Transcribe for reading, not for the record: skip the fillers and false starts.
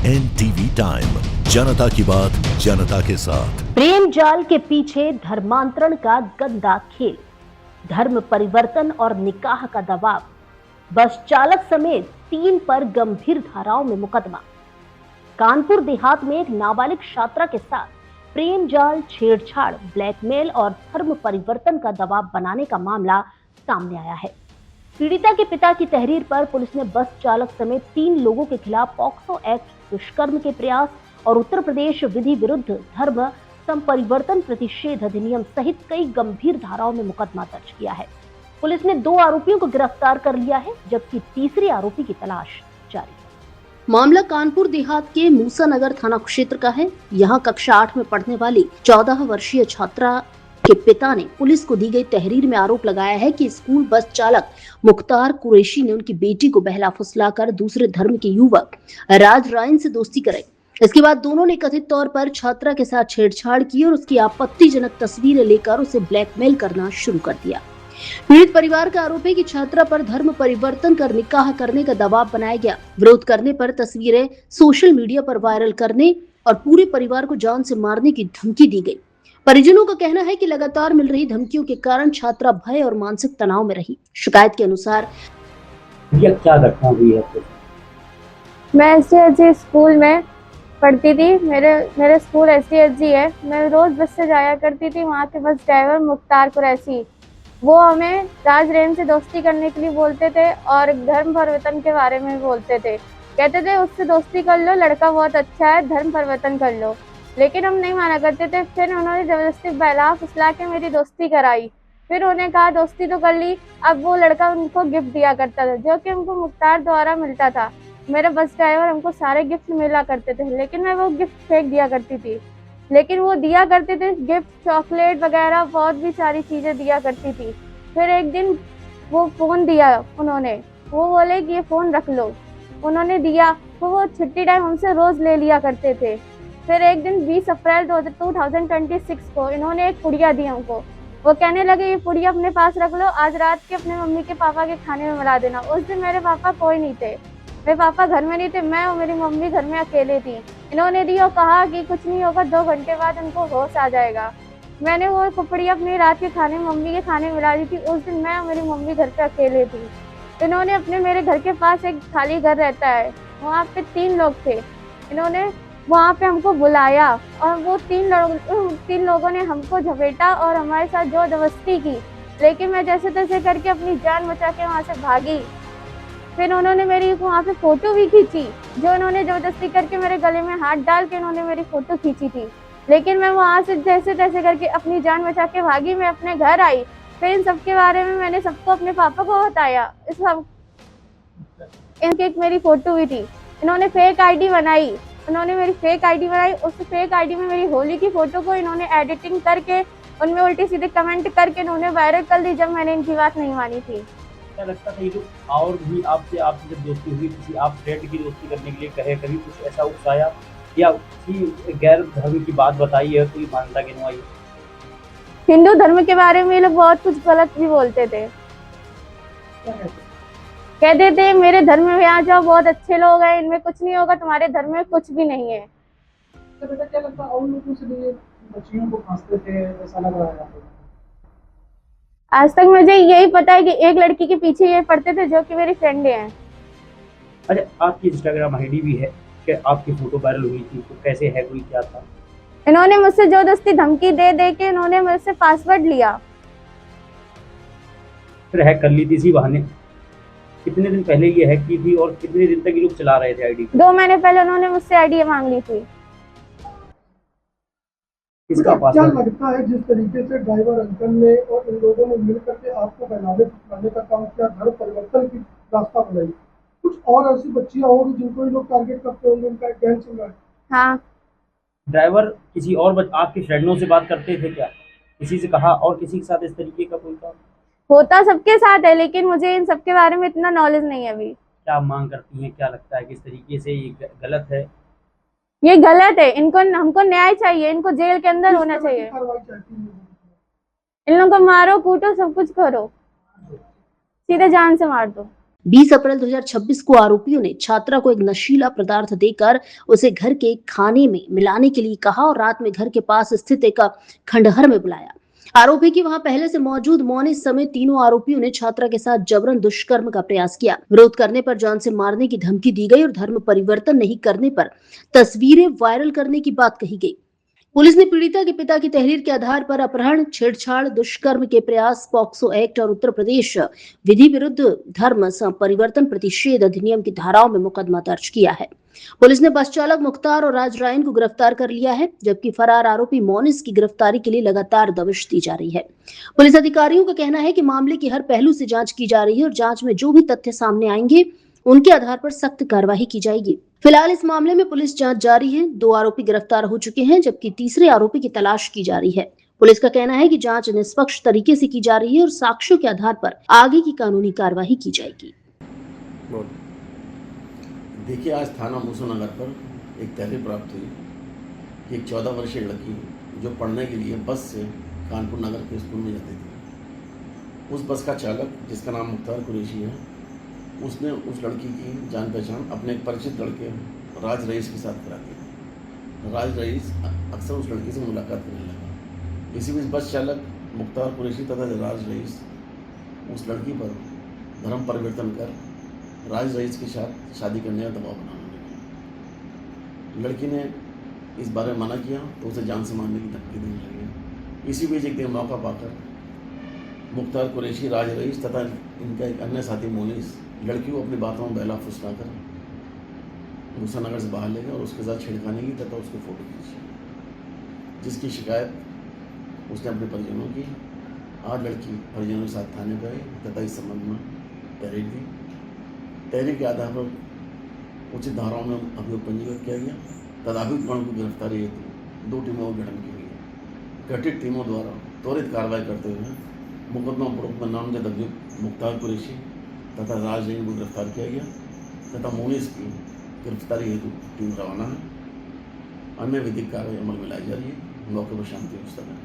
NTV time, जनता की बात जनता के साथ। प्रेम जाल के पीछे धर्मांतरण का गंदा खेल, धर्म परिवर्तन और निकाह का दबाव, बस चालक समेत 3 पर गंभीर धाराओं में मुकदमा। कानपुर देहात में एक नाबालिग छात्रा के साथ प्रेम जाल, छेड़छाड़, ब्लैकमेल और धर्म परिवर्तन का दबाव बनाने का मामला सामने आया है। पीड़िता के पिता की तहरीर पर पुलिस ने बस चालक समेत 3 लोगों के खिलाफ पॉक्सो एक्ट, दुष्कर्म के प्रयास और उत्तर प्रदेश विधि विरुद्ध धर्म संपरिवर्तन प्रतिषेध अधिनियम सहित कई गंभीर धाराओं में मुकदमा दर्ज किया है। पुलिस ने 2 आरोपियों को गिरफ्तार कर लिया है, जबकि तीसरे आरोपी की तलाश जारी है। मामला कानपुर देहात के मूसानगर थाना क्षेत्र का है। यहाँ कक्षा 8 में पढ़ने वाली 14 वर्षीय छात्रा के पिता ने पुलिस को दी गई तहरीर में आरोप लगाया है कि स्कूल बस चालक मुख्तार कुरैशी ने उनकी बेटी को बहला फुसलाकर दूसरे धर्म के युवक राज रायन से दोस्ती कराई। इसके बाद दोनों ने कथित तौर पर छात्रा के साथ छेड़छाड़ की और उसकी आपत्तिजनक तस्वीरें लेकर उसे ब्लैकमेल करना शुरू कर दिया। पीड़ित परिवार का आरोप है कि छात्रा पर धर्म परिवर्तन कर निकाह करने का दबाव बनाया गया। विरोध करने पर तस्वीरें सोशल मीडिया पर वायरल करने और पूरे परिवार को जान से मारने की धमकी दी गई। परिजनों का कहना है कि लगातार मिल रही धमकियों के कारण छात्रा भय और मानसिक तनाव में रही। शिकायत के अनुसार क्या घटना हुई है? मैं SCSG स्कूल में पढ़ती थी। मेरे स्कूल SCSG है। मैं रोज बस से जाया करती थी। वहाँ के बस ड्राइवर मुख्तार कुरैशी, वो हमें राज रेन से दोस्ती करने के लिए बोलते थे और धर्म परिवर्तन के बारे में बोलते थे। कहते थे उससे दोस्ती कर लो, लड़का बहुत अच्छा है, धर्म परिवर्तन कर लो। लेकिन हम नहीं माना करते थे। फिर उन्होंने जबरदस्ती बहला फुसला के मेरी दोस्ती कराई। फिर उन्हें कहा दोस्ती तो कर ली। अब वो लड़का उनको गिफ्ट दिया करता था, जो कि उनको मुख्तार द्वारा मिलता था। मेरा बस ड्राइवर हमको सारे गिफ्ट मिला करते थे, लेकिन मैं वो गिफ्ट फेंक दिया करती थी। लेकिन वो दिया करते थे गिफ्ट, चॉकलेट वगैरह, बहुत भी सारी चीज़ें दिया करती थी। फिर एक दिन वो फ़ोन दिया उन्होंने, वो बोले कि ये फ़ोन रख लो। उन्होंने दिया, तो वो छुट्टी टाइम हमसे रोज़ ले लिया करते थे। फिर एक दिन 20 अप्रैल 2026 को इन्होंने एक पुड़िया दी हमको। वो कहने लगे ये पुड़िया अपने पास रख लो, आज रात के अपने मम्मी के पापा के खाने में मिला देना। उस दिन मेरे पापा कोई नहीं थे, मेरे पापा घर में नहीं थे, मैं और मेरी मम्मी घर में अकेले थी। इन्होंने दी और कहा कि कुछ नहीं होगा, 2 घंटे बाद उनको होश आ जाएगा। मैंने वो पुड़िया अपनी रात के खाने में मम्मी के खाने में मिला दी थी। उस दिन मैं और मेरी मम्मी घर पे अकेले थी। इन्होंने मेरे घर के पास एक खाली घर रहता है, वहाँ पे 3 लोग थे। इन्होंने वहाँ पे हमको बुलाया और वो 3 लोगों ने हमको झपेटा और हमारे साथ ज़बरदस्ती की। लेकिन मैं जैसे तैसे करके अपनी जान बचा के वहाँ से भागी। फिर उन्होंने मेरी वहाँ पे फ़ोटो भी खींची, जो उन्होंने ज़बरदस्ती करके मेरे गले में हाथ डाल के उन्होंने मेरी फ़ोटो खींची थी। लेकिन मैं वहाँ से जैसे तैसे करके अपनी जान बचा के भागी। मैं अपने घर आई। फिर इन सब के बारे में मैंने सबको अपने पापा को बताया। इनकी एक मेरी फ़ोटो भी थी। इन्होंने फेक आईडी बनाई। उस फेक आईडी में मेरी होली की फ़ोटो को इन्होंने एडिटिंग करके उनमें उल्टे सीधे कमेंट करके इन्होंने वायरल कर दी, जब मैंने इनकी बात नहीं मानी थी। क्या लगता था ये लोग और भी आपसे जब दोस्ती हुई, किसी आप फ्रेंड की दोस्ती करने के लिए कहे, कभी कुछ ऐसा उकसाया या किसी गैर धर्म की बात बताई है तो ये मानता गिनवाई? हिंदू धर्म के बारे में ये लोग बहुत कुछ गलत भी बोलते थे। कहते थे मेरे धर्म में आ जाओ, बहुत अच्छे लोग हैं, इनमें कुछ नहीं होगा, तुम्हारे धर्म में कुछ भी नहीं है। तो बेटा क्या लगता है और लोगों से भी बच्चियों को फांसते थे, ऐसा लग रहा है? आज तक मुझे यही पता है कि एक लड़की के पीछे ये पड़ते थे, जो कि मेरी फ्रेंड हैं। अरे आपकी इंस्टाग्राम आईडी भी है कि आपकी फोटो वायरल हुई थी, तो कैसे है, कोई क्या था? इन्होंने मुझसे जबरदस्ती धमकी दे के इन्होंने मुझसे पासवर्ड लिया। फिर हैक कर ली थी इसी बहाने। कितने दिन पहले ये हैक की थी और कितने दिन तक ये लोग चला रहे थे आईडी? 2 महीने पहले उन्होंने मुझसे आईडी मांग ली थी। इसका क्या लगता है जिस तरीके से ड्राइवर अंकल ने और इन लोगों ने मिलकर के आपको बहलाने फुसलाने का काम किया, धर्म परिवर्तन की रास्ता बनाई, कुछ और ऐसी बच्चियां होंगी जिनको ये लोग टारगेट करते होंगे, उनका एक गैंग चल रहा है? हाँ। ड्राइवर किसी और आपके फ्रेंडों से बात करते थे क्या? किसी से कहा और किसी के साथ इस तरीके का कोई काम? होता सबके साथ है, लेकिन मुझे इन सबके बारे में इतना नॉलेज नहीं है अभी। क्या मांग करती हैं, क्या लगता है किस तरीके से ये गलत है? ये गलत है। हमको न्याय चाहिए, इनको जेल के अंदर होना चाहिए। इन लोगों को मारो, कूटो, सब कुछ करो, सीधे जान से मार दो। 20 अप्रैल 2026 को आरोपियों ने छात्रा को एक नशीला पदार्थ देकर उसे घर के खाने में मिलाने के लिए कहा और रात में घर के पास स्थित एक खंडहर में बुलाया। आरोप है कि वहां पहले से मौजूद मोनिस समेत तीनों आरोपियों ने छात्रा के साथ जबरन दुष्कर्म का प्रयास किया। विरोध करने पर जान से मारने की धमकी दी गई और धर्म परिवर्तन नहीं करने पर तस्वीरें वायरल करने की बात कही गई। पुलिस ने पीड़िता के पिता की तहरीर के आधार पर अपहरण, छेड़छाड़, दुष्कर्म के प्रयास, पॉक्सो एक्ट और उत्तर प्रदेश विधि विरुद्ध धर्म परिवर्तन प्रतिषेध अधिनियम की धाराओं में मुकदमा दर्ज किया है। पुलिस ने बस चालक मुख्तार और राज रायन को गिरफ्तार कर लिया है, जबकि फरार आरोपी मोनिस की गिरफ्तारी के लिए लगातार दबिश दी जा रही है। पुलिस अधिकारियों का कहना है कि मामले की हर पहलू से जांच की जा रही है और जांच में जो भी तथ्य सामने आएंगे उनके आधार पर सख्त कार्रवाई की जाएगी। फिलहाल इस मामले में पुलिस जांच जारी है। 2 आरोपी गिरफ्तार हो चुके हैं, जबकि तीसरे आरोपी की तलाश की जा रही है। पुलिस का कहना है कि जांच निष्पक्ष तरीके से की जा रही है और साक्ष्यों के आधार पर आगे की कानूनी कार्रवाई की जाएगी। देखिए, आज थाना मूसोनगर पर एक तहरीर प्राप्त हुई कि एक 14 वर्षीय लड़की जो पढ़ने के लिए बस से कानपुर नगर के स्कूल में जाती थी, उस बस का चालक जिसका नाम मुख्तार कुरैशी है, उसने उस लड़की की जान पहचान अपने एक परिचित लड़के राज रईस के साथ करा दी। राज रईस अक्सर उस लड़की से मुलाकात करने लगा। इसी बीच बस चालक मुख्तार कुरैशी तथा राज रईस उस लड़की पर धर्म परिवर्तन कर राज रईस के साथ शादी करने का दबाव बनाने लगे। लड़की ने इस बारे में मना किया तो उसे जान से मारने की धमकी देने लगे। इसी बीच एक दिन मौका पाकर मुख्तार कुरैशी, राज रईस तथा इनका एक अन्य साथी मोनिस लड़की को अपनी बातों में बहला फुसला कर मूसोनगर से बाहर ले गए और उसके साथ छेड़खानी की तथा उसको फोटो खींची, जिसकी शिकायत उसने अपने परिजनों की। आज लड़की परिजनों के साथ थाने पर आई तथा इस संबंध में तहरीर दी। तहरीर के आधार पर उचित धाराओं में अभियोग पंजीकृत किया गया तथा अभियुक्तगण को गिरफ्तारी हेतु 2 टीमों का गठन किया गया। गठित टीमों द्वारा त्वरित कार्रवाई करते हुए मुकदमा पूर्वक में नामजद अभियुक्त मुख्तार कुरैशी तथा राज रईस को गिरफ्तार किया गया तथा मोनिस की गिरफ्तारी हेतु टीम रवाना है। अन्य विधिक कार्रवाई अमल में लाई जा रही है। मौके पर शांति व्यवस्था है।